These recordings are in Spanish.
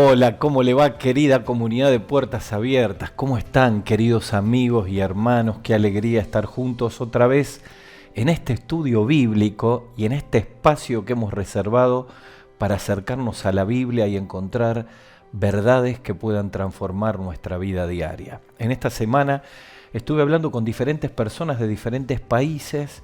Hola, ¿cómo le va, querida comunidad de Puertas Abiertas? ¿Cómo están, queridos amigos y hermanos? Qué alegría estar juntos otra vez en este estudio bíblico y en este espacio que hemos reservado para acercarnos a la Biblia y encontrar verdades que puedan transformar nuestra vida diaria. En esta semana estuve hablando con diferentes personas de diferentes países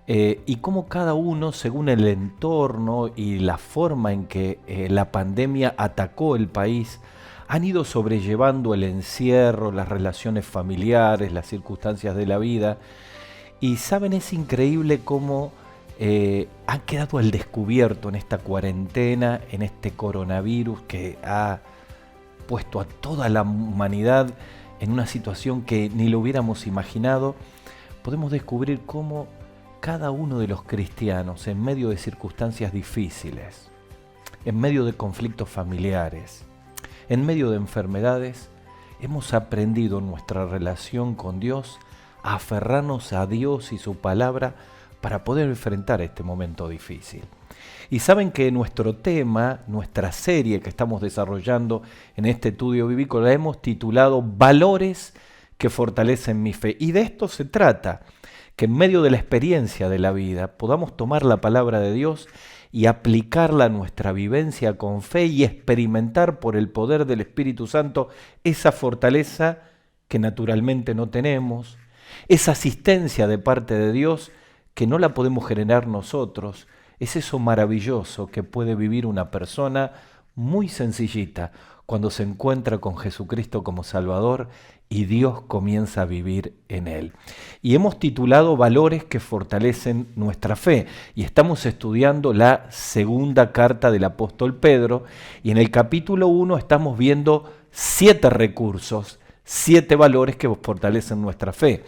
y cómo cada uno, según el entorno y la forma en que la pandemia atacó el país, han ido sobrellevando el encierro, las relaciones familiares, las circunstancias de la vida. Y saben, es increíble cómo han quedado al descubierto en esta cuarentena, en este coronavirus que ha puesto a toda la humanidad en una situación que ni lo hubiéramos imaginado. Podemos descubrir cómo cada uno de los cristianos, en medio de circunstancias difíciles, en medio de conflictos familiares, en medio de enfermedades, hemos aprendido en nuestra relación con Dios a aferrarnos a Dios y su palabra para poder enfrentar este momento difícil. Y saben que nuestro tema, nuestra serie que estamos desarrollando en este estudio bíblico, la hemos titulado Valores que fortalecen mi fe. Y de esto se trata, que en medio de la experiencia de la vida podamos tomar la palabra de Dios y aplicarla a nuestra vivencia con fe y experimentar por el poder del Espíritu Santo esa fortaleza que naturalmente no tenemos, esa asistencia de parte de Dios que no la podemos generar nosotros. Es eso maravilloso que puede vivir una persona muy sencillita cuando se encuentra con Jesucristo como Salvador y Dios comienza a vivir en él. Y hemos titulado Valores que fortalecen nuestra fe y estamos estudiando la segunda carta del apóstol Pedro y en el capítulo 1 estamos viendo 7 recursos, 7 valores que fortalecen nuestra fe.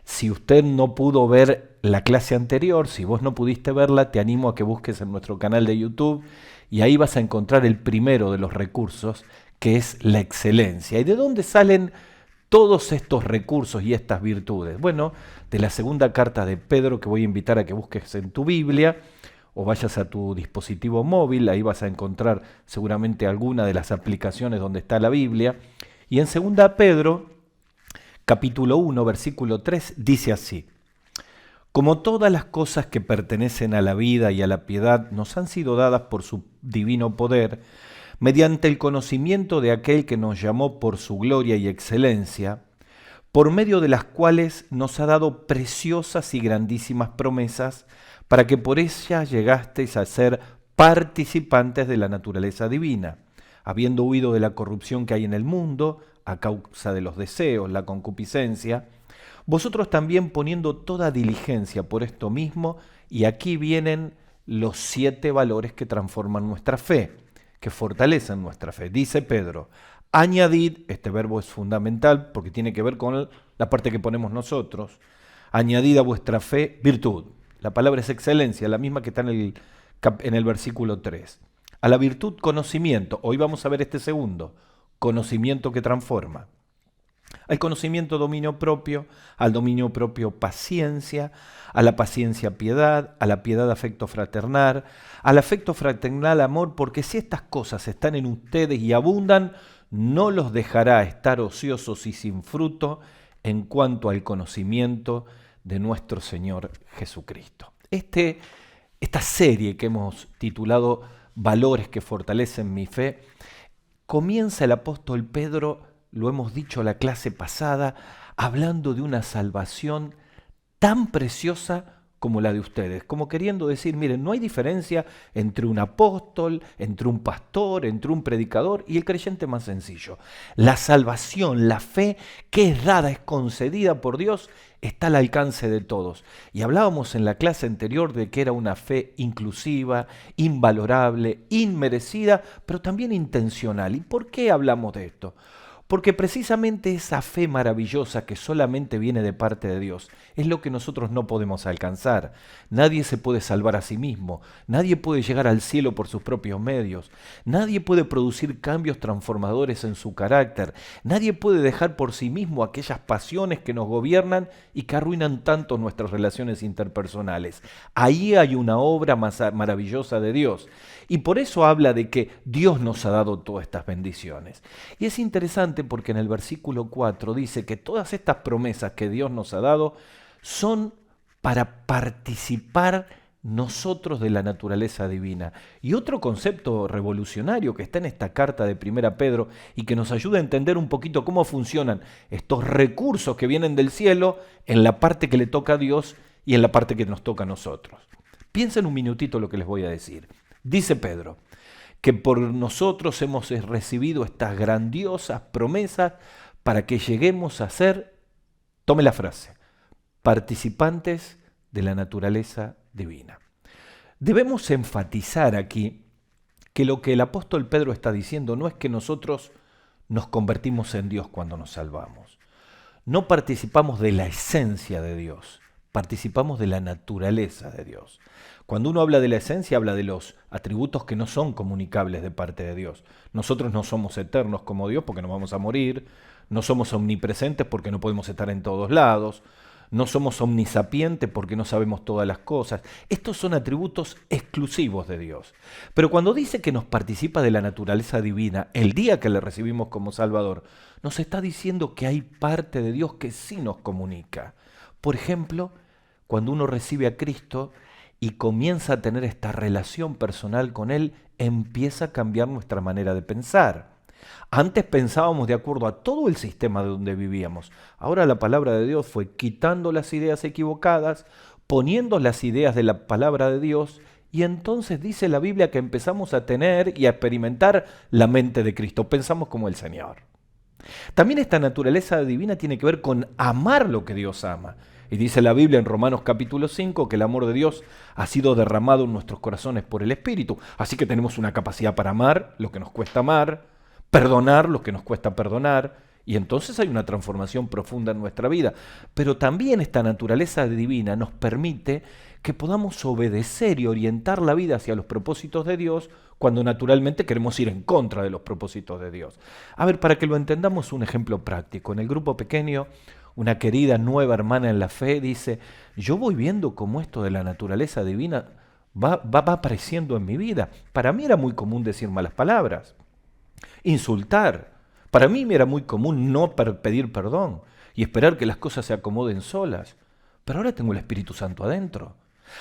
Si usted no pudo ver la clase anterior, si vos no pudiste verla, te animo a que busques en nuestro canal de YouTube y ahí vas a encontrar el primero de los recursos, que es la excelencia. ¿Y de dónde salen todos estos recursos y estas virtudes? Bueno, de la segunda carta de Pedro, que voy a invitar a que busques en tu Biblia o vayas a tu dispositivo móvil, ahí vas a encontrar seguramente alguna de las aplicaciones donde está la Biblia. Y en segunda Pedro, capítulo 1, versículo 3, dice así: como todas las cosas que pertenecen a la vida y a la piedad nos han sido dadas por su divino poder, mediante el conocimiento de aquel que nos llamó por su gloria y excelencia, por medio de las cuales nos ha dado preciosas y grandísimas promesas, para que por ellas llegasteis a ser participantes de la naturaleza divina, habiendo huido de la corrupción que hay en el mundo, a causa de los deseos, la concupiscencia, vosotros también poniendo toda diligencia por esto mismo, y aquí vienen los 7 valores que transforman nuestra fe, que fortalecen nuestra fe. Dice Pedro, añadid, este verbo es fundamental porque tiene que ver con la parte que ponemos nosotros, añadid a vuestra fe virtud. La palabra es excelencia, la misma que está en el versículo 3. A la virtud conocimiento, hoy vamos a ver este segundo, conocimiento que transforma. Al conocimiento dominio propio, al dominio propio paciencia, a la paciencia piedad, a la piedad afecto fraternal, al afecto fraternal amor, porque si estas cosas están en ustedes y abundan, no los dejará estar ociosos y sin fruto en cuanto al conocimiento de nuestro Señor Jesucristo. Esta serie que hemos titulado Valores que fortalecen mi fe, comienza el apóstol Pedro, lo hemos dicho la clase pasada, hablando de una salvación tan preciosa como la de ustedes, como queriendo decir, miren, no hay diferencia entre un apóstol, entre un pastor, entre un predicador y el creyente más sencillo. La salvación, la fe que es dada, es concedida por Dios, está al alcance de todos. Y hablábamos en la clase anterior de que era una fe inclusiva, invalorable, inmerecida, pero también intencional. ¿Y por qué hablamos de esto? Porque precisamente esa fe maravillosa que solamente viene de parte de Dios es lo que nosotros no podemos alcanzar. Nadie se puede salvar a sí mismo, nadie puede llegar al cielo por sus propios medios, nadie puede producir cambios transformadores en su carácter, nadie puede dejar por sí mismo aquellas pasiones que nos gobiernan y que arruinan tanto nuestras relaciones interpersonales. Ahí hay una obra maravillosa de Dios. Y por eso habla de que Dios nos ha dado todas estas bendiciones. Y es interesante porque en el versículo 4 dice que todas estas promesas que Dios nos ha dado son para participar nosotros de la naturaleza divina. Y otro concepto revolucionario que está en esta carta de Primera Pedro y que nos ayuda a entender un poquito cómo funcionan estos recursos que vienen del cielo en la parte que le toca a Dios y en la parte que nos toca a nosotros. Piensen un minutito lo que les voy a decir. Dice Pedro que por nosotros hemos recibido estas grandiosas promesas para que lleguemos a ser, tome la frase, participantes de la naturaleza divina. Debemos enfatizar aquí que lo que el apóstol Pedro está diciendo no es que nosotros nos convertimos en Dios cuando nos salvamos. No participamos de la esencia de Dios, participamos de la naturaleza de Dios. Cuando uno habla de la esencia, habla de los atributos que no son comunicables de parte de Dios. Nosotros no somos eternos como Dios porque nos vamos a morir, no somos omnipresentes porque no podemos estar en todos lados, no somos omnisapientes porque no sabemos todas las cosas. Estos son atributos exclusivos de Dios. Pero cuando dice que nos participa de la naturaleza divina el día que le recibimos como Salvador, nos está diciendo que hay parte de Dios que sí nos comunica. Por ejemplo, cuando uno recibe a Cristo y comienza a tener esta relación personal con Él, empieza a cambiar nuestra manera de pensar. Antes pensábamos de acuerdo a todo el sistema de donde vivíamos. Ahora la palabra de Dios fue quitando las ideas equivocadas, poniendo las ideas de la palabra de Dios, y entonces dice la Biblia que empezamos a tener y a experimentar la mente de Cristo. Pensamos como el Señor. También esta naturaleza divina tiene que ver con amar lo que Dios ama. Y dice la Biblia en Romanos capítulo 5 que el amor de Dios ha sido derramado en nuestros corazones por el Espíritu. Así que tenemos una capacidad para amar lo que nos cuesta amar, perdonar lo que nos cuesta perdonar, y entonces hay una transformación profunda en nuestra vida. Pero también esta naturaleza divina nos permite que podamos obedecer y orientar la vida hacia los propósitos de Dios cuando naturalmente queremos ir en contra de los propósitos de Dios. A ver, para que lo entendamos, un ejemplo práctico. En el grupo pequeño, una querida nueva hermana en la fe dice, yo voy viendo cómo esto de la naturaleza divina va apareciendo en mi vida. Para mí era muy común decir malas palabras, insultar. Para mí me era muy común no pedir perdón y esperar que las cosas se acomoden solas. Pero ahora tengo el Espíritu Santo adentro.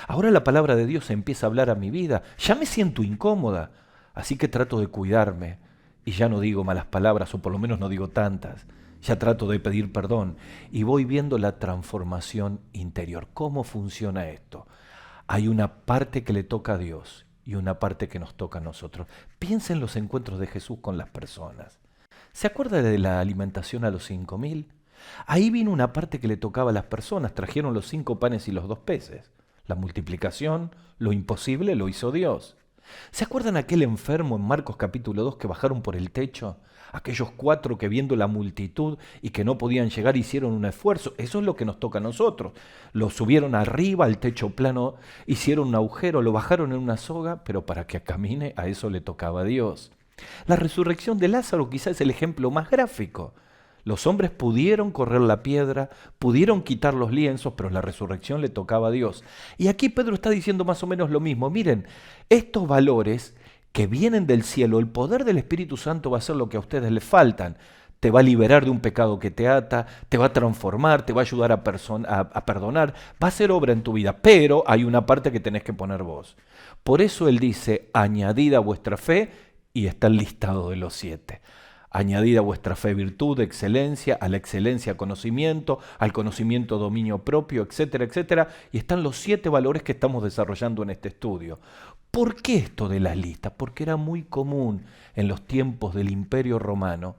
Ahora la palabra de Dios empieza a hablar a mi vida. Ya me siento incómoda, así que trato de cuidarme y ya no digo malas palabras, o por lo menos no digo tantas. Ya trato de pedir perdón y voy viendo la transformación interior. ¿Cómo funciona esto? Hay una parte que le toca a Dios y una parte que nos toca a nosotros. Piensa en los encuentros de Jesús con las personas. ¿Se acuerda de la alimentación a los 5.000? Ahí vino una parte que le tocaba a las personas. Trajeron los 5 panes y los 2 peces. La multiplicación, lo imposible, lo hizo Dios. ¿Se acuerdan aquel enfermo en Marcos capítulo 2 que bajaron por el techo? Aquellos 4 que viendo la multitud y que no podían llegar hicieron un esfuerzo. Eso es lo que nos toca a nosotros. Lo subieron arriba al techo plano, hicieron un agujero, lo bajaron en una soga, pero para que camine a eso le tocaba a Dios. La resurrección de Lázaro quizás es el ejemplo más gráfico. Los hombres pudieron correr la piedra, pudieron quitar los lienzos, pero la resurrección le tocaba a Dios. Y aquí Pedro está diciendo más o menos lo mismo. Miren, estos valores que vienen del cielo, el poder del Espíritu Santo va a hacer lo que a ustedes les faltan. Te va a liberar de un pecado que te ata, te va a transformar, te va a ayudar a perdonar, va a hacer obra en tu vida, pero hay una parte que tenés que poner vos. Por eso él dice, añadid a vuestra fe, y está el listado de los 7. Añadid a vuestra fe virtud, excelencia, a la excelencia conocimiento, al conocimiento dominio propio, etcétera, etcétera. Y están los 7 valores que estamos desarrollando en este estudio. ¿Por qué esto de las listas? Porque era muy común en los tiempos del Imperio Romano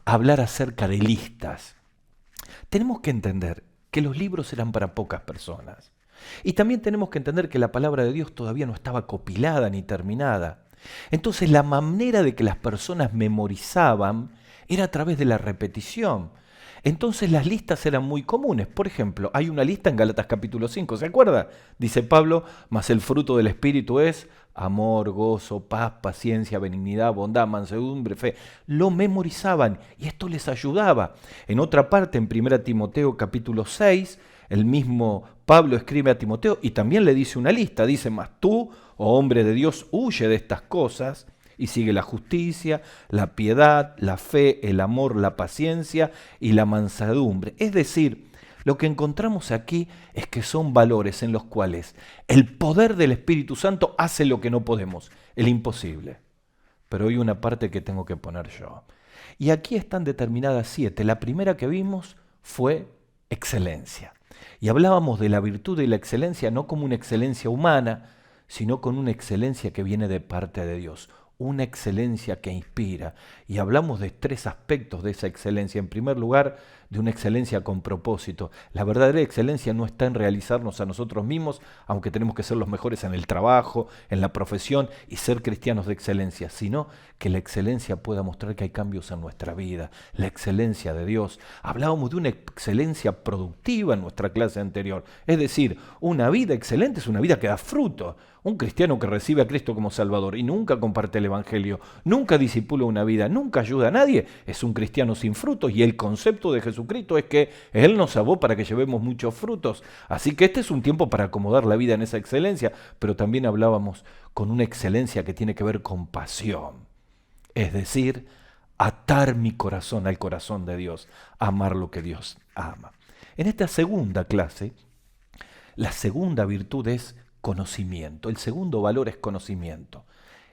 hablar acerca de listas. Tenemos que entender que los libros eran para pocas personas. Y también tenemos que entender que la palabra de Dios todavía no estaba copilada ni terminada. Entonces la manera de que las personas memorizaban era a través de la repetición. Entonces las listas eran muy comunes. Por ejemplo, hay una lista en Gálatas capítulo 5, ¿se acuerda? Dice Pablo, mas el fruto del Espíritu es amor, gozo, paz, paciencia, benignidad, bondad, mansedumbre, fe. Lo memorizaban y esto les ayudaba. En otra parte, en 1 Timoteo capítulo 6, el mismo Pablo escribe a Timoteo y también le dice una lista. Dice, mas tú, o hombre de Dios, huye de estas cosas y sigue la justicia, la piedad, la fe, el amor, la paciencia y la mansedumbre. Es decir, lo que encontramos aquí es que son valores en los cuales el poder del Espíritu Santo hace lo que no podemos, el imposible. Pero hay una parte que tengo que poner yo. Y aquí están determinadas 7. La primera que vimos fue excelencia. Y hablábamos de la virtud y la excelencia no como una excelencia humana, sino con una excelencia que viene de parte de Dios, una excelencia que inspira. Y hablamos de 3 aspectos de esa excelencia. En primer lugar, de una excelencia con propósito. La verdadera excelencia no está en realizarnos a nosotros mismos, aunque tenemos que ser los mejores en el trabajo, en la profesión y ser cristianos de excelencia, sino que la excelencia pueda mostrar que hay cambios en nuestra vida, la excelencia de Dios. Hablábamos de una excelencia productiva en nuestra clase anterior, es decir, una vida excelente es una vida que da fruto. Un cristiano que recibe a Cristo como Salvador y nunca comparte el Evangelio, nunca discipula una vida, nunca ayuda a nadie, es un cristiano sin frutos, y el concepto de Jesucristo es que Él nos salvó para que llevemos muchos frutos. Así que este es un tiempo para acomodar la vida en esa excelencia, pero también hablábamos con una excelencia que tiene que ver con pasión. Es decir, atar mi corazón al corazón de Dios, amar lo que Dios ama. En esta segunda clase, la segunda virtud es conocimiento. El segundo valor es conocimiento.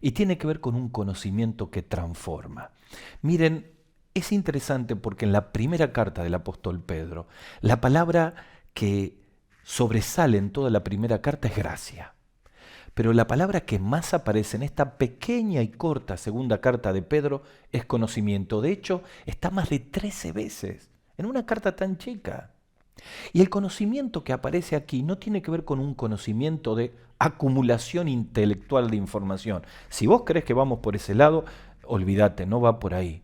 Y tiene que ver con un conocimiento que transforma. Miren, es interesante porque en la primera carta del apóstol Pedro, la palabra que sobresale en toda la primera carta es gracia. Pero la palabra que más aparece en esta pequeña y corta segunda carta de Pedro es conocimiento. De hecho, está más de 13 veces en una carta tan chica. Y el conocimiento que aparece aquí no tiene que ver con un conocimiento de acumulación intelectual de información. Si vos crees que vamos por ese lado, olvídate, no va por ahí.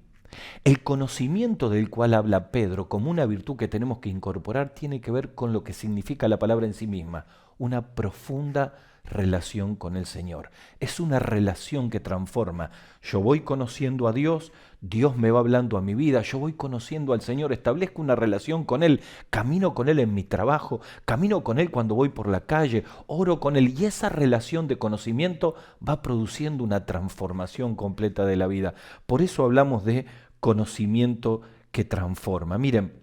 El conocimiento del cual habla Pedro como una virtud que tenemos que incorporar tiene que ver con lo que significa la palabra en sí misma, una profunda relación con el Señor. Es una relación que transforma. Yo voy conociendo a Dios, Dios me va hablando a mi vida, yo voy conociendo al Señor, establezco una relación con Él, camino con Él en mi trabajo, camino con Él cuando voy por la calle, oro con Él, y esa relación de conocimiento va produciendo una transformación completa de la vida. Por eso hablamos de conocimiento que transforma. Miren,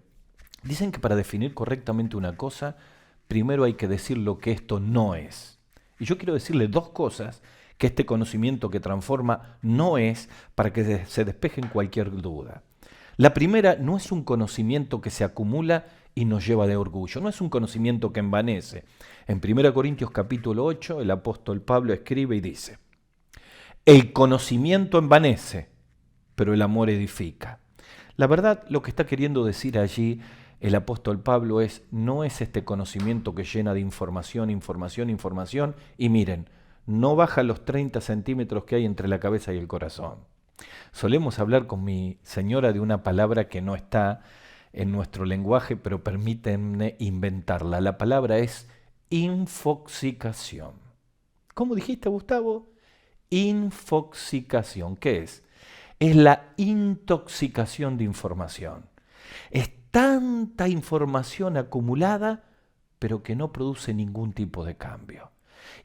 dicen que para definir correctamente una cosa, primero hay que decir lo que esto no es. Y yo quiero decirle 2 cosas que este conocimiento que transforma no es, para que se despejen cualquier duda. La primera, no es un conocimiento que se acumula y nos lleva de orgullo, no es un conocimiento que envanece. En 1 Corintios capítulo 8, el apóstol Pablo escribe y dice: el conocimiento envanece, pero el amor edifica. La verdad, lo que está queriendo decir allí el apóstol Pablo no es este conocimiento que llena de información, y miren, no baja los 30 centímetros que hay entre la cabeza y el corazón. Solemos hablar con mi señora de una palabra que no está en nuestro lenguaje, pero permítanme inventarla. La palabra es infoxicación. ¿Cómo dijiste, Gustavo? Infoxicación. ¿Qué es? Es la intoxicación de información. Es tanta información acumulada, pero que no produce ningún tipo de cambio.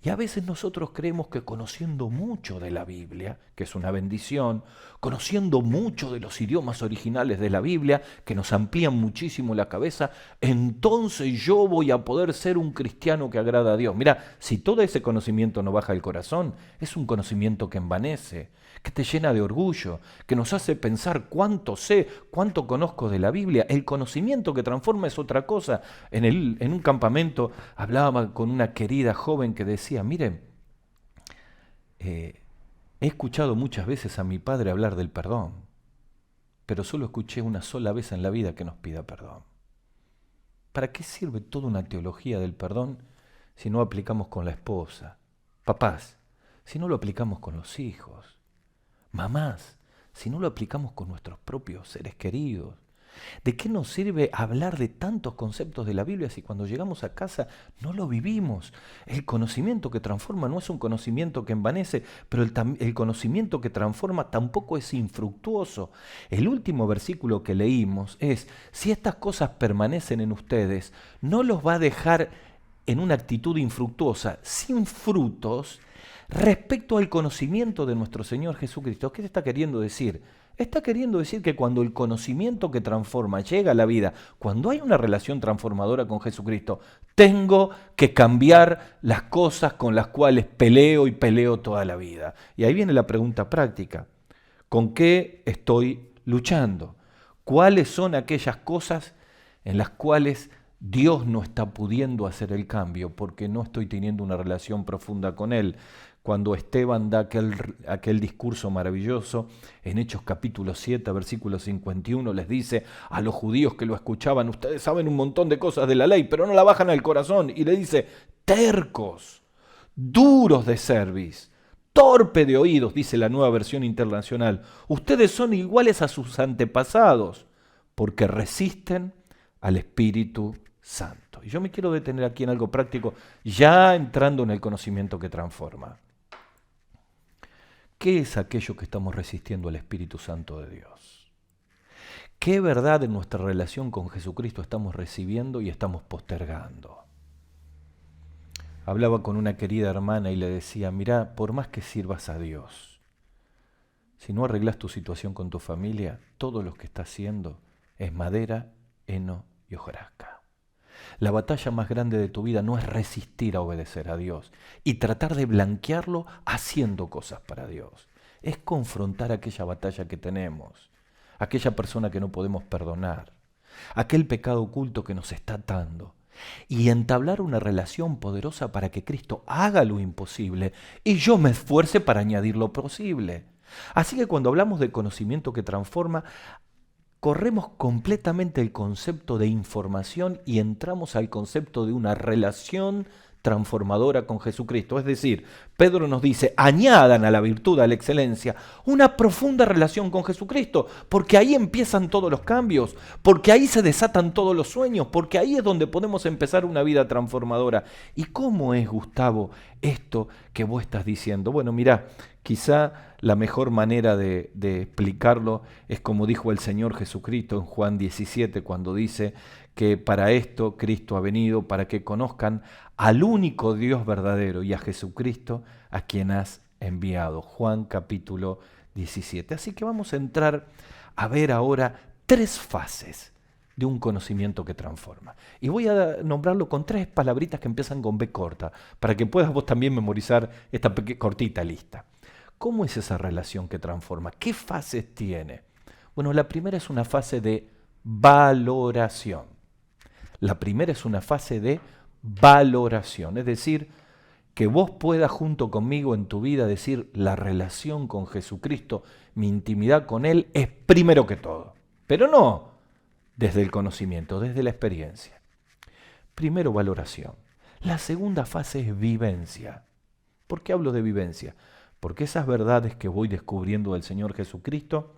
Y a veces nosotros creemos que conociendo mucho de la Biblia, que es una bendición, conociendo mucho de los idiomas originales de la Biblia, que nos amplían muchísimo la cabeza, entonces yo voy a poder ser un cristiano que agrada a Dios. Mira, si todo ese conocimiento no baja el corazón, es un conocimiento que envanece, que te llena de orgullo, que nos hace pensar cuánto sé, cuánto conozco de la Biblia. El conocimiento que transforma es otra cosa. En un campamento hablaba con una querida joven que decía: miren, he escuchado muchas veces a mi padre hablar del perdón, pero solo escuché una sola vez en la vida que nos pida perdón. ¿Para qué sirve toda una teología del perdón si no aplicamos con la esposa? Papás, si no lo aplicamos con los hijos. Mamás, si no lo aplicamos con nuestros propios seres queridos. ¿De qué nos sirve hablar de tantos conceptos de la Biblia si cuando llegamos a casa no lo vivimos? El conocimiento que transforma no es un conocimiento que envanece, pero el conocimiento que transforma tampoco es infructuoso. El último versículo que leímos es: si estas cosas permanecen en ustedes, no los va a dejar en una actitud infructuosa, sin frutos, Respecto al conocimiento de nuestro Señor Jesucristo, ¿qué te está queriendo decir? Está queriendo decir que cuando el conocimiento que transforma llega a la vida, cuando hay una relación transformadora con Jesucristo, tengo que cambiar las cosas con las cuales peleo y peleo toda la vida. Y ahí viene la pregunta práctica. ¿Con qué estoy luchando? ¿Cuáles son aquellas cosas en las cuales Dios no está pudiendo hacer el cambio porque no estoy teniendo una relación profunda con Él? Cuando Esteban da aquel discurso maravilloso en Hechos capítulo 7, versículo 51, les dice a los judíos que lo escuchaban: ustedes saben un montón de cosas de la ley, pero no la bajan al corazón. Y le dice: tercos, duros de cerviz, torpe de oídos, dice la Nueva Versión Internacional. Ustedes son iguales a sus antepasados porque resisten al Espíritu Santo. Y yo me quiero detener aquí en algo práctico, ya entrando en el conocimiento que transforma. ¿Qué es aquello que estamos resistiendo al Espíritu Santo de Dios? ¿Qué verdad en nuestra relación con Jesucristo estamos recibiendo y estamos postergando? Hablaba con una querida hermana y le decía: mirá, por más que sirvas a Dios, si no arreglas tu situación con tu familia, todo lo que estás haciendo es madera, heno y hojarasca. La batalla más grande de tu vida no es resistir a obedecer a Dios y tratar de blanquearlo haciendo cosas para Dios. Es confrontar aquella batalla que tenemos, aquella persona que no podemos perdonar, aquel pecado oculto que nos está atando, y entablar una relación poderosa para que Cristo haga lo imposible y yo me esfuerce para añadir lo posible. Así que cuando hablamos de conocimiento que transforma, corremos completamente el concepto de información y entramos al concepto de una relación transformadora con Jesucristo. Es decir, Pedro nos dice: añadan a la virtud, a la excelencia, una profunda relación con Jesucristo, porque ahí empiezan todos los cambios, porque ahí se desatan todos los sueños, porque ahí es donde podemos empezar una vida transformadora. ¿Y cómo es, Gustavo, esto que vos estás diciendo? Bueno, mirá, quizá la mejor manera de explicarlo es como dijo el Señor Jesucristo en Juan 17, cuando dice que para esto Cristo ha venido, para que conozcan al único Dios verdadero y a Jesucristo a quien has enviado. Juan capítulo 17. Así que vamos a entrar a ver ahora 3 fases de un conocimiento que transforma. Y voy a nombrarlo con 3 palabritas que empiezan con B corta, para que puedas vos también memorizar esta cortita lista. ¿Cómo es esa relación que transforma? ¿Qué fases tiene? Bueno, la primera es una fase de valoración. La primera es una fase de valoración, es decir, que vos puedas junto conmigo en tu vida decir: la relación con Jesucristo, mi intimidad con Él es primero que todo. Pero no desde el conocimiento, desde la experiencia. Primero, valoración. La segunda fase es vivencia. ¿Por qué hablo de vivencia? Porque esas verdades que voy descubriendo del Señor Jesucristo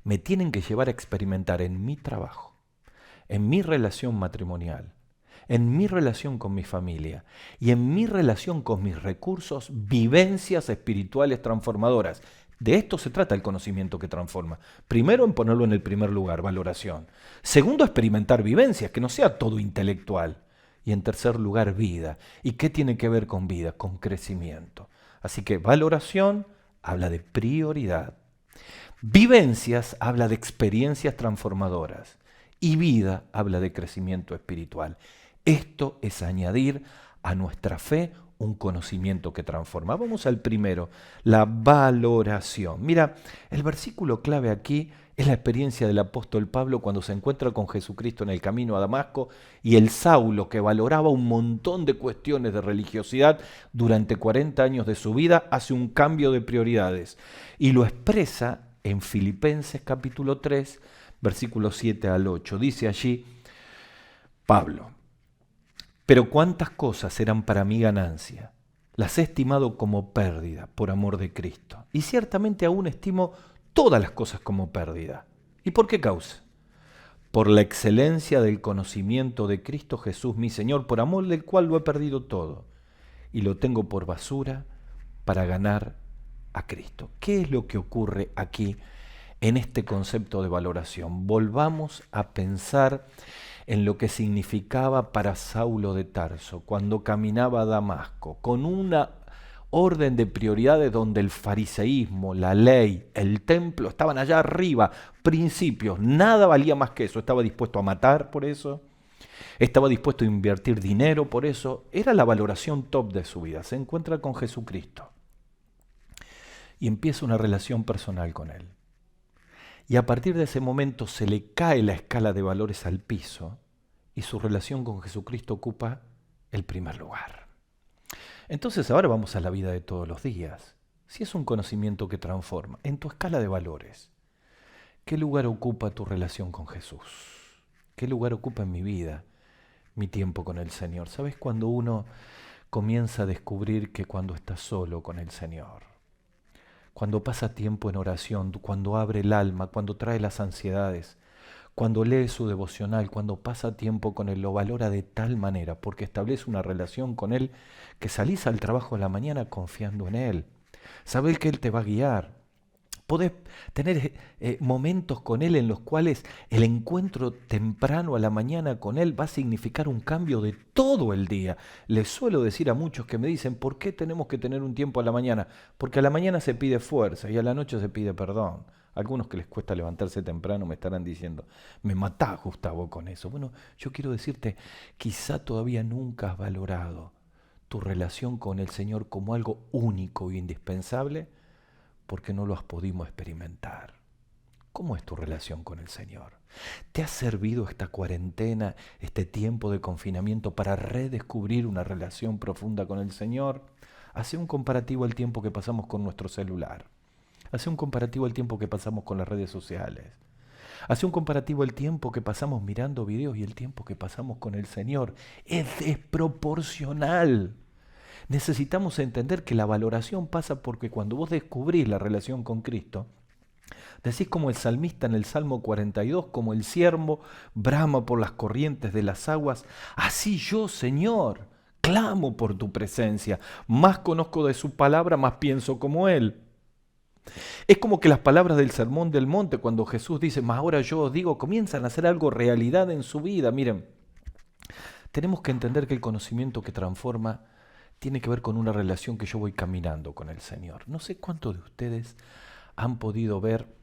me tienen que llevar a experimentar en mi trabajo, en mi relación matrimonial, en mi relación con mi familia y en mi relación con mis recursos, vivencias espirituales transformadoras. De esto se trata el conocimiento que transforma. Primero, en ponerlo en el primer lugar, valoración. Segundo, experimentar vivencias, que no sea todo intelectual. Y en tercer lugar, vida. ¿Y qué tiene que ver con vida? Con crecimiento. Así que valoración habla de prioridad. Vivencias habla de experiencias transformadoras. Y vida habla de crecimiento espiritual. Esto es añadir a nuestra fe un conocimiento que transforma. Vamos al primero, la valoración. Mira, el versículo clave aquí es la experiencia del apóstol Pablo cuando se encuentra con Jesucristo en el camino a Damasco, y el Saulo, que valoraba un montón de cuestiones de religiosidad durante 40 años de su vida, hace un cambio de prioridades y lo expresa en Filipenses capítulo 3, versículos 7 al 8. Dice allí Pablo: pero cuántas cosas eran para mí ganancia, las he estimado como pérdida por amor de Cristo. Y ciertamente aún estimo todas las cosas como pérdida. ¿Y por qué causa? Por la excelencia del conocimiento de Cristo Jesús, mi Señor, por amor del cual lo he perdido todo y lo tengo por basura para ganar a Cristo. ¿Qué es lo que ocurre aquí en este concepto de valoración? Volvamos a pensar en lo que significaba para Saulo de Tarso cuando caminaba a Damasco con orden de prioridades donde el fariseísmo, la ley, el templo estaban allá arriba, principios, nada valía más que eso. Estaba dispuesto a matar por eso, estaba dispuesto a invertir dinero por eso. Era la valoración top de su vida. Se encuentra con Jesucristo y empieza una relación personal con Él. Y a partir de ese momento se le cae la escala de valores al piso y su relación con Jesucristo ocupa el primer lugar. Entonces ahora vamos a la vida de todos los días. Si es un conocimiento que transforma, en tu escala de valores, ¿qué lugar ocupa tu relación con Jesús? ¿Qué lugar ocupa en mi vida mi tiempo con el Señor? ¿Sabes cuando uno comienza a descubrir que cuando está solo con el Señor, cuando pasa tiempo en oración, cuando abre el alma, cuando trae las ansiedades, cuando lee su devocional, cuando pasa tiempo con Él, lo valora de tal manera porque establece una relación con Él que salís al trabajo de la mañana confiando en Él? Sabés que Él te va a guiar. Podés tener momentos con Él en los cuales el encuentro temprano a la mañana con Él va a significar un cambio de todo el día. Les suelo decir a muchos que me dicen, ¿por qué tenemos que tener un tiempo a la mañana? Porque a la mañana se pide fuerza y a la noche se pide perdón. Algunos que les cuesta levantarse temprano me estarán diciendo, me matás, Gustavo, con eso. Bueno, yo quiero decirte, quizá todavía nunca has valorado tu relación con el Señor como algo único e indispensable porque no lo has podido experimentar. ¿Cómo es tu relación con el Señor? ¿Te ha servido esta cuarentena, este tiempo de confinamiento para redescubrir una relación profunda con el Señor? Hace un comparativo al tiempo que pasamos con nuestro celular. Hace un comparativo al tiempo que pasamos con las redes sociales. Hace un comparativo al tiempo que pasamos mirando videos y el tiempo que pasamos con el Señor. Es desproporcional. Necesitamos entender que la valoración pasa porque cuando vos descubrís la relación con Cristo, decís como el salmista en el Salmo 42, como el ciervo brama por las corrientes de las aguas, así yo, Señor, clamo por tu presencia. Más conozco de su palabra, más pienso como Él. Es como que las palabras del Sermón del Monte, cuando Jesús dice, más ahora yo os digo, comienzan a hacer algo realidad en su vida. Miren, tenemos que entender que el conocimiento que transforma tiene que ver con una relación que yo voy caminando con el Señor. No sé cuántos de ustedes han podido ver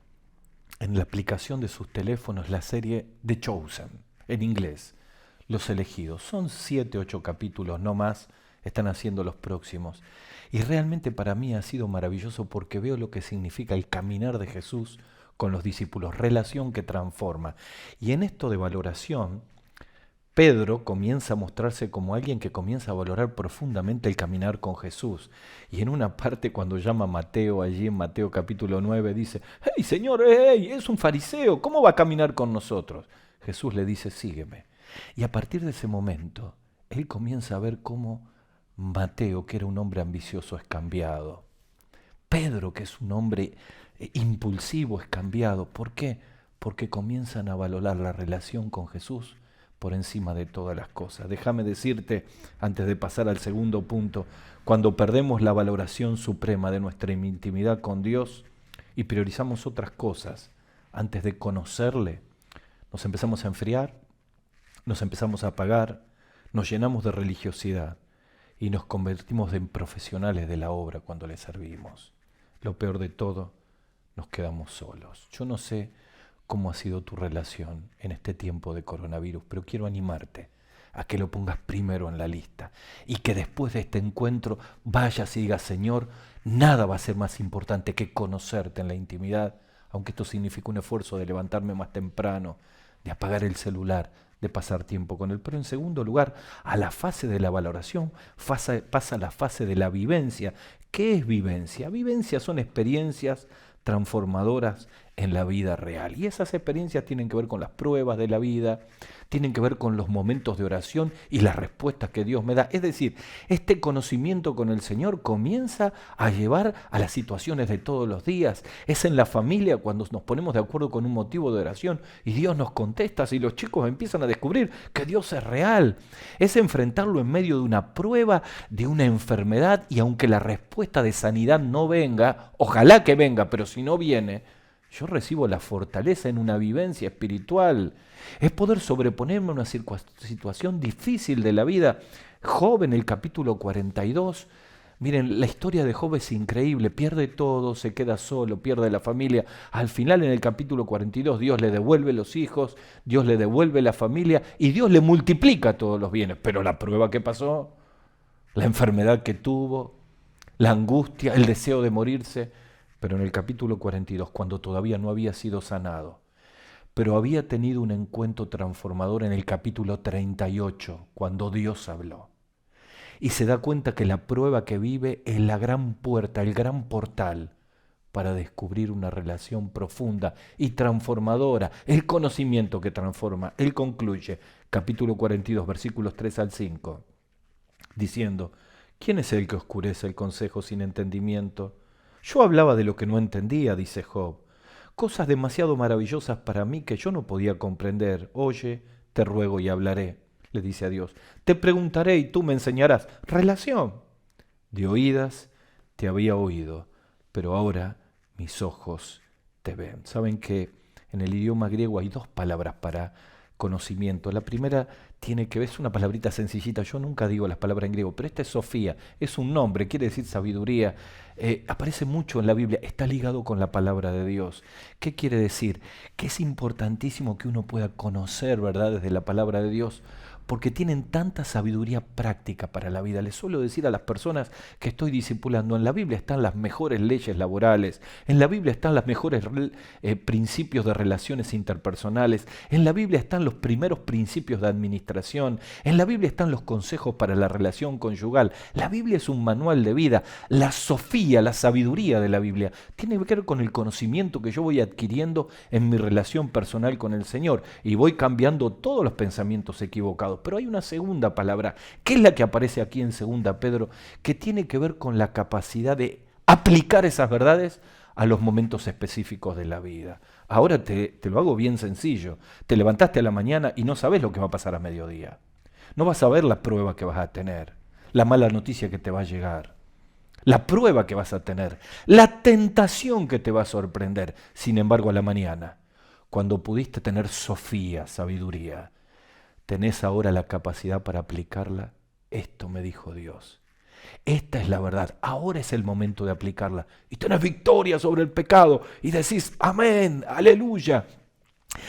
en la aplicación de sus teléfonos la serie The Chosen, en inglés, Los Elegidos. Son 7, 8 capítulos, no más, están haciendo los próximos. Y realmente para mí ha sido maravilloso porque veo lo que significa el caminar de Jesús con los discípulos, relación que transforma. Y en esto de valoración, Pedro comienza a mostrarse como alguien que comienza a valorar profundamente el caminar con Jesús. Y en una parte cuando llama a Mateo, allí en Mateo capítulo 9, dice, ¡Hey, Señor, hey, es un fariseo! ¿Cómo va a caminar con nosotros? Jesús le dice, sígueme. Y a partir de ese momento, él comienza a ver cómo Mateo, que era un hombre ambicioso, es cambiado. Pedro, que es un hombre impulsivo, es cambiado. ¿Por qué? Porque comienzan a valorar la relación con Jesús por encima de todas las cosas. Déjame decirte, antes de pasar al segundo punto, cuando perdemos la valoración suprema de nuestra intimidad con Dios y priorizamos otras cosas antes de conocerle, nos empezamos a enfriar, nos empezamos a apagar, nos llenamos de religiosidad y nos convertimos en profesionales de la obra cuando le servimos. Lo peor de todo, nos quedamos solos. Yo no sé cómo ha sido tu relación en este tiempo de coronavirus, pero quiero animarte a que lo pongas primero en la lista y que después de este encuentro vayas y digas, Señor, nada va a ser más importante que conocerte en la intimidad, aunque esto significa un esfuerzo de levantarme más temprano, de apagar el celular, de pasar tiempo con Él. Pero en segundo lugar, a la fase de la valoración pasa la fase de la vivencia. ¿Qué es vivencia? Vivencia son experiencias transformadoras en la vida real. Y esas experiencias tienen que ver con las pruebas de la vida, tienen que ver con los momentos de oración y las respuestas que Dios me da. Es decir, este conocimiento con el Señor comienza a llevar a las situaciones de todos los días. Es en la familia cuando nos ponemos de acuerdo con un motivo de oración y Dios nos contesta, y los chicos empiezan a descubrir que Dios es real. Es enfrentarlo en medio de una prueba, de una enfermedad, y aunque la respuesta de sanidad no venga, ojalá que venga, pero si no viene, yo recibo la fortaleza en una vivencia espiritual. Es poder sobreponerme a una situación difícil de la vida. Job en el capítulo 42 Miren, la historia de Job es increíble, pierde todo, se queda solo, pierde la familia. Al final en el capítulo 42 Dios le devuelve los hijos, Dios le devuelve la familia y Dios le multiplica todos los bienes. Pero la prueba que pasó, la enfermedad que tuvo, la angustia, el deseo de morirse. Pero en el capítulo 42, cuando todavía no había sido sanado, pero había tenido un encuentro transformador en el capítulo 38, cuando Dios habló. Y se da cuenta que la prueba que vive es la gran puerta, el gran portal para descubrir una relación profunda y transformadora, el conocimiento que transforma. Él concluye, capítulo 42, versículos 3 al 5, diciendo, ¿quién es el que oscurece el consejo sin entendimiento? Yo hablaba de lo que no entendía, dice Job, cosas demasiado maravillosas para mí que yo no podía comprender. Oye, te ruego y hablaré, le dice a Dios. Te preguntaré y tú me enseñarás. Relación. De oídas te había oído, pero ahora mis ojos te ven. Saben que en el idioma griego hay dos palabras para conocimiento. La primera tiene que ver, es una palabrita sencillita, yo nunca digo las palabras en griego, pero esta es Sofía, es un nombre, quiere decir sabiduría, aparece mucho en la Biblia, está ligado con la palabra de Dios. ¿Qué quiere decir? Que es importantísimo que uno pueda conocer verdades de la palabra de Dios, porque tienen tanta sabiduría práctica para la vida. Les suelo decir a las personas que estoy discipulando, en la Biblia están las mejores leyes laborales, en la Biblia están los mejores principios de relaciones interpersonales, en la Biblia están los primeros principios de administración, en la Biblia están los consejos para la relación conyugal. La Biblia es un manual de vida. La sofía, la sabiduría de la Biblia, tiene que ver con el conocimiento que yo voy adquiriendo en mi relación personal con el Señor y voy cambiando todos los pensamientos equivocados. Pero hay una segunda palabra, que es la que aparece aquí en 2 Pedro, que tiene que ver con la capacidad de aplicar esas verdades a los momentos específicos de la vida. Ahora te lo hago bien sencillo. Te levantaste a la mañana y no sabes lo que va a pasar a mediodía. No vas a ver la prueba que vas a tener, la mala noticia que te va a llegar, la prueba que vas a tener, la tentación que te va a sorprender. Sin embargo, a la mañana, cuando pudiste tener sofía, sabiduría, tenés ahora la capacidad para aplicarla. Esto me dijo Dios. Esta es la verdad. Ahora es el momento de aplicarla. Y tenés victoria sobre el pecado. Y decís, amén, aleluya.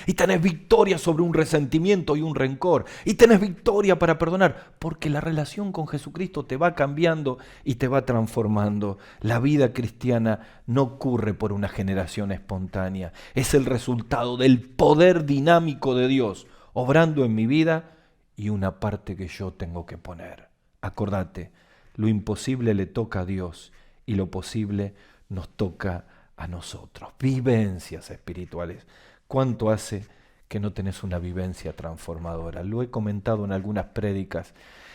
Y tenés victoria sobre un resentimiento y un rencor. Y tenés victoria para perdonar. Porque la relación con Jesucristo te va cambiando y te va transformando. La vida cristiana no ocurre por una generación espontánea. Es el resultado del poder dinámico de Dios obrando en mi vida y una parte que yo tengo que poner. Acordate, lo imposible le toca a Dios y lo posible nos toca a nosotros. Vivencias espirituales. ¿Cuánto hace que no tenés una vivencia transformadora? Lo he comentado en algunas prédicas.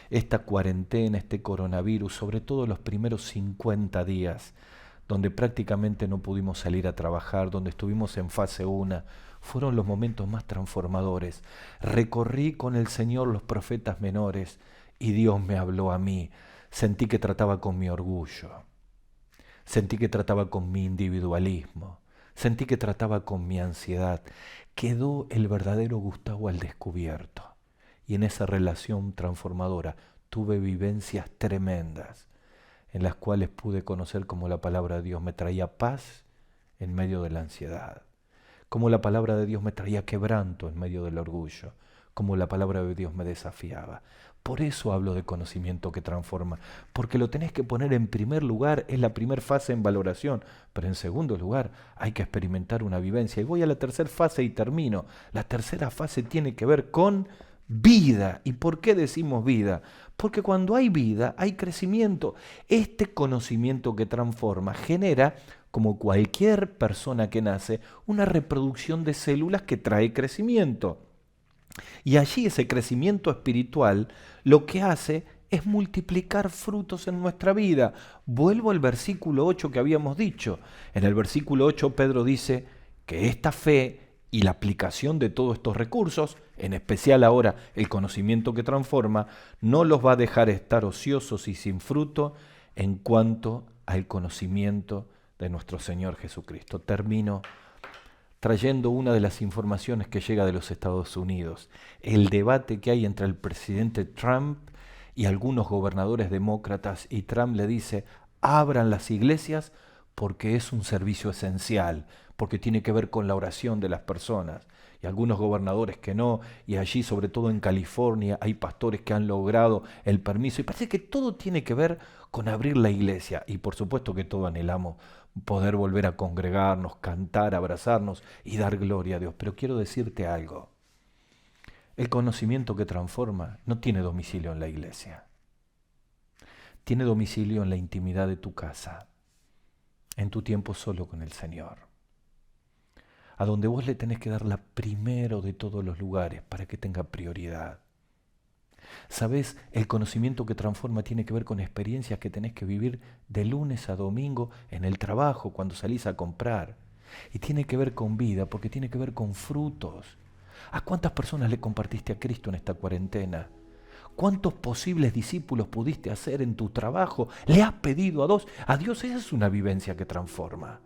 Esta cuarentena, este coronavirus, sobre todo los primeros 50 días, donde prácticamente no pudimos salir a trabajar, donde estuvimos en fase 1, fueron los momentos más transformadores. Recorrí con el Señor los profetas menores y Dios me habló a mí. Sentí que trataba con mi orgullo, sentí que trataba con mi individualismo, sentí que trataba con mi ansiedad. Quedó el verdadero Gustavo al descubierto. Y en esa relación transformadora tuve vivencias tremendas, en las cuales pude conocer cómo la palabra de Dios me traía paz en medio de la ansiedad, cómo la palabra de Dios me traía quebranto en medio del orgullo, cómo la palabra de Dios me desafiaba. Por eso hablo de conocimiento que transforma, porque lo tenés que poner en primer lugar, es la primera fase en valoración, pero en segundo lugar hay que experimentar una vivencia. Y voy a la tercera fase y termino. La tercera fase tiene que ver con vida. ¿Y por qué decimos vida? Porque cuando hay vida, hay crecimiento. Este conocimiento que transforma genera, como cualquier persona que nace, una reproducción de células que trae crecimiento. Y allí ese crecimiento espiritual lo que hace es multiplicar frutos en nuestra vida. Vuelvo al versículo 8 que habíamos dicho. En el versículo 8 Pedro dice que esta fe y la aplicación de todos estos recursos, en especial ahora el conocimiento que transforma, no los va a dejar estar ociosos y sin fruto en cuanto al conocimiento de nuestro Señor Jesucristo. Termino trayendo una de las informaciones que llega de los Estados Unidos, el debate que hay entre el presidente Trump y algunos gobernadores demócratas, y Trump le dice, abran las iglesias porque es un servicio esencial, porque tiene que ver con la oración de las personas. Y algunos gobernadores que no, y allí sobre todo en California hay pastores que han logrado el permiso, y parece que todo tiene que ver con abrir la iglesia, y por supuesto que todos anhelamos poder volver a congregarnos, cantar, abrazarnos y dar gloria a Dios. Pero quiero decirte algo, el conocimiento que transforma no tiene domicilio en la iglesia, tiene domicilio en la intimidad de tu casa, en tu tiempo solo con el Señor, a donde vos le tenés que dar la primero de todos los lugares para que tenga prioridad. ¿Sabés? El conocimiento que transforma tiene que ver con experiencias que tenés que vivir de lunes a domingo en el trabajo, cuando salís a comprar. Y tiene que ver con vida, porque tiene que ver con frutos. ¿A cuántas personas le compartiste a Cristo en esta cuarentena? ¿Cuántos posibles discípulos pudiste hacer en tu trabajo? ¿Le has pedido a Dios? A Dios esa es una vivencia que transforma.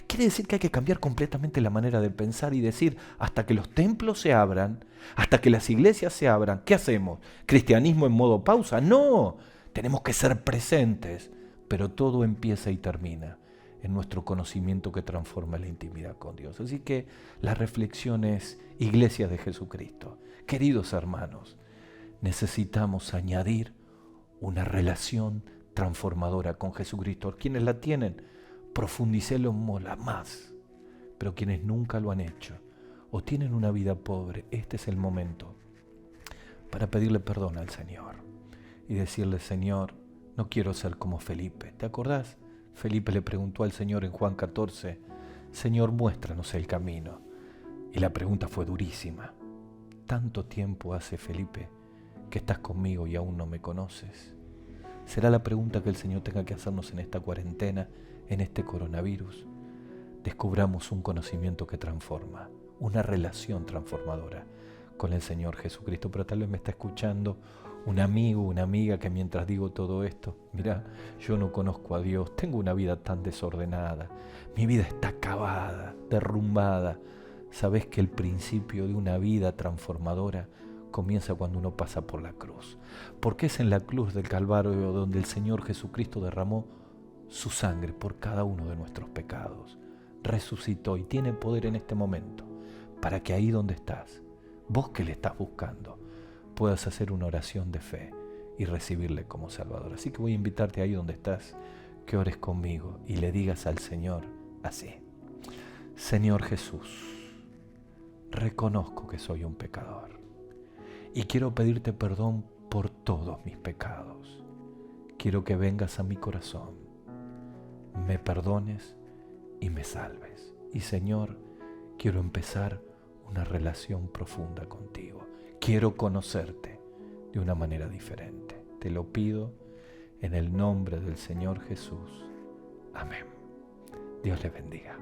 Quiere decir que hay que cambiar completamente la manera de pensar y decir, hasta que los templos se abran, hasta que las iglesias se abran, ¿qué hacemos? ¿Cristianismo en modo pausa? No, tenemos que ser presentes, pero todo empieza y termina en nuestro conocimiento que transforma la intimidad con Dios. Así que la reflexión es, Iglesia de Jesucristo, queridos hermanos, necesitamos añadir una relación transformadora con Jesucristo. ¿Quiénes la tienen? Profundicélo más, pero quienes nunca lo han hecho o tienen una vida pobre, este es el momento para pedirle perdón al Señor y decirle, Señor, no quiero ser como Felipe. ¿Te acordás? Felipe le preguntó al Señor en Juan 14, Señor, muéstranos el camino. Y la pregunta fue durísima. ¿Tanto tiempo hace, Felipe, que estás conmigo y aún no me conoces? Será la pregunta que el Señor tenga que hacernos en esta cuarentena, en este coronavirus. Descubramos un conocimiento que transforma, una relación transformadora con el Señor Jesucristo. Pero tal vez me está escuchando un amigo, una amiga que mientras digo todo esto, mira, yo no conozco a Dios, tengo una vida tan desordenada, mi vida está acabada, derrumbada. ¿Sabés que el principio de una vida transformadora comienza cuando uno pasa por la cruz? Porque es en la cruz del Calvario donde el Señor Jesucristo derramó su sangre por cada uno de nuestros pecados. Resucitó y tiene poder en este momento para que ahí donde estás, vos que le estás buscando, puedas hacer una oración de fe y recibirle como Salvador. Así que voy a invitarte ahí donde estás, que ores conmigo y le digas al Señor así: Señor Jesús, reconozco que soy un pecador y quiero pedirte perdón por todos mis pecados. Quiero que vengas a mi corazón, me perdones y me salves. Y Señor, quiero empezar una relación profunda contigo. Quiero conocerte de una manera diferente. Te lo pido en el nombre del Señor Jesús. Amén. Dios les bendiga.